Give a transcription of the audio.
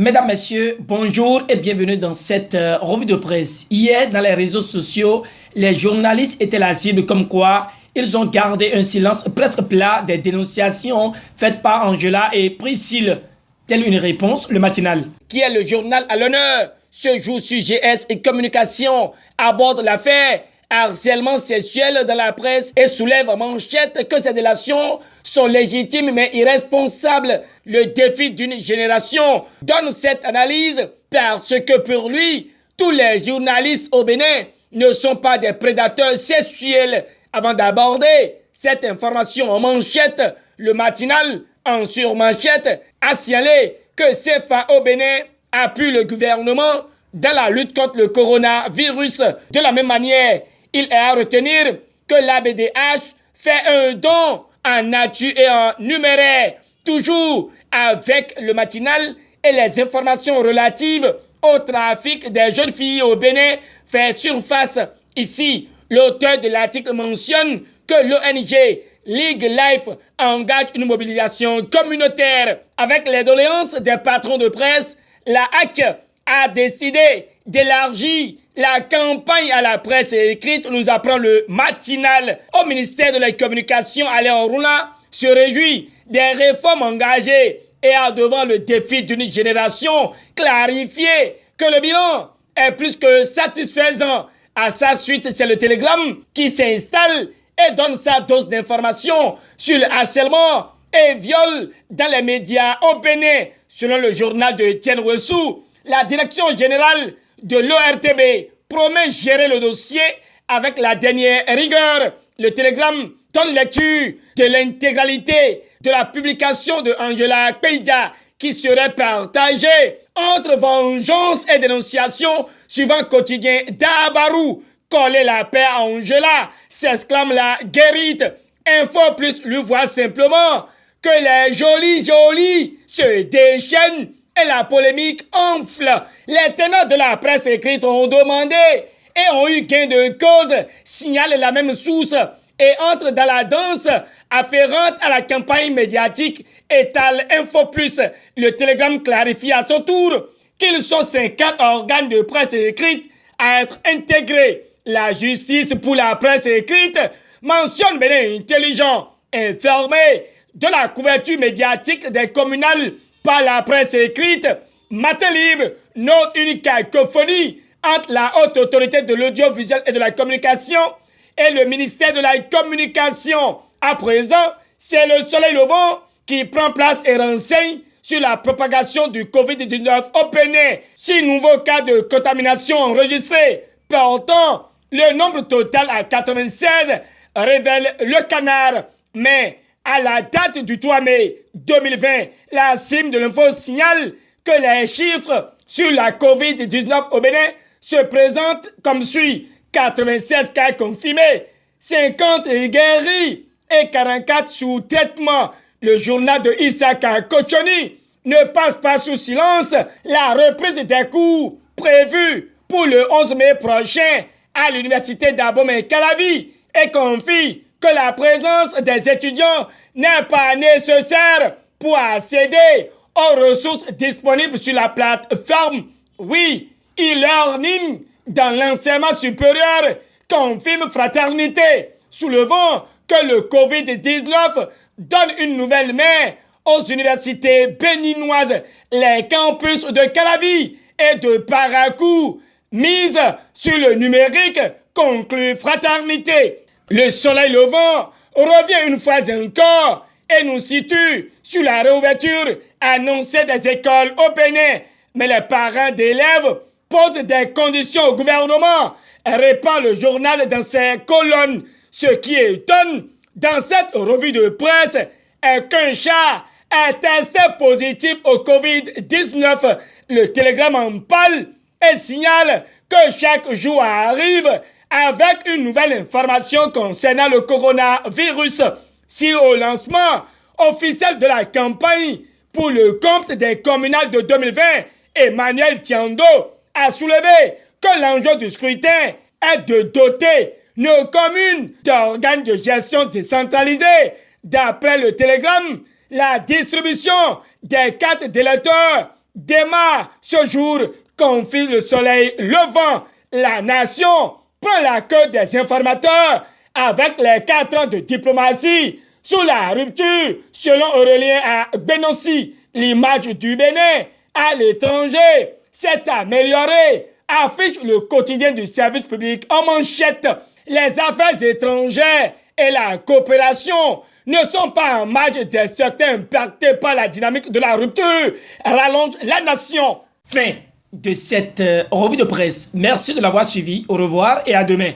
Mesdames, Messieurs, bonjour et bienvenue dans cette revue de presse. Hier, dans les réseaux sociaux, les journalistes étaient la cible comme quoi ils ont gardé un silence presque plat des dénonciations faites par Angela et Priscille. Telle une réponse, le matinal, qui est le journal à l'honneur, ce jour sur GS et Communication, aborde l'affaire harcèlement sexuel dans la presse et soulève en manchette que ces délations sont légitimes mais irresponsables. Le défi d'une génération donne cette analyse parce que pour lui, tous les journalistes au Bénin ne sont pas des prédateurs sexuels. Avant d'aborder cette information en manchette, le matinal en surmanchette a signalé que CFA au Bénin appuie le gouvernement dans la lutte contre le coronavirus. De la même manière, il est à retenir que l'ABDH fait un don en nature et en numéraire, toujours avec le matinal et les informations relatives au trafic des jeunes filles au Bénin fait surface. Ici, l'auteur de l'article mentionne que l'ONG League Life engage une mobilisation communautaire. Avec les doléances des patrons de presse, la HAC a décidé d'élargir la campagne à la presse écrite, nous apprend le matinal. Au ministère de la Communication, Alain Roula se réjouit des réformes engagées et a devant le défi d'une génération clarifié que le bilan est plus que satisfaisant. À sa suite, c'est le Télégramme qui s'installe et donne sa dose d'informations sur le harcèlement et viol dans les médias au Bénin. Selon le journal de Etienne Wessou, la direction générale de l'ORTB promet gérer le dossier avec la dernière rigueur. Le Télégramme donne lecture de l'intégralité de la publication de Angela Peïda qui serait partagée entre vengeance et dénonciation suivant quotidien d'Abarou. Coller la paix à Angela, s'exclame la guérite. Info Plus lui voit simplement que les jolis se déchaînent et la polémique enfle. Les tenants de la presse écrite ont demandé et ont eu gain de cause, signale la même source et entre dans la danse afférente à la campagne médiatique, étale Info Plus. Le Télégramme clarifie à son tour qu'ils sont 50 organes de presse écrite à être intégrés. La justice pour la presse écrite mentionne Bénin intelligent, informé de la couverture médiatique des communales par la presse écrite. Matin libre note une cacophonie entre la haute autorité de l'audiovisuel et de la communication et le ministère de la Communication. À présent, c'est le soleil levant qui prend place et renseigne sur la propagation du Covid-19 au Bénin. 6 nouveaux cas de contamination enregistrés. Pourtant, le nombre total à 96 révèle le canard. Mais à la date du 3 mai 2020, la CIM de l'info signale que les chiffres sur la Covid-19 au Bénin se présentent comme suit. 96 cas confirmés, 50 guéris et 44 sous traitement. Le journal de Issaka Kochoni ne passe pas sous silence la reprise des cours prévus pour le 11 mai prochain à l'université d'Abomey-Calavi et confie que la présence des étudiants n'est pas nécessaire pour accéder aux ressources disponibles sur la plateforme. Oui, e-learning dans l'enseignement supérieur confirme Fraternité, soulevant que le Covid-19 donne une nouvelle main aux universités béninoises. Les campus de Calavi et de Parakou mise sur le numérique, conclut Fraternité. Le soleil levant revient une fois encore et nous situe sur la réouverture annoncée des écoles au Bénin. Mais les parents d'élèves posent des conditions au gouvernement, répand le journal dans ses colonnes. Ce qui étonne dans cette revue de presse est qu'un chat est testé positif au Covid-19. Le Télégramme en parle et signale que chaque jour arrive avec une nouvelle information concernant le coronavirus. Si au lancement officiel de la campagne pour le compte des communales de 2020, Emmanuel Tiando a soulevé que l'enjeu du scrutin est de doter nos communes d'organes de gestion décentralisés. D'après le Télégramme, la distribution des cartes d'électeurs démarre ce jour, confie le soleil levant. La nation prend la queue des informateurs avec les 4 ans de diplomatie. Sous la rupture, selon Aurélien à Benossi, l'image du Bénin à l'étranger s'est améliorée, affiche le quotidien du service public en manchette. Les affaires étrangères et la coopération ne sont pas en marge des secteurs impactés par la dynamique de la rupture, rallonge la nation. Fin de cette revue de presse. Merci de l'avoir suivi. Au revoir et à demain.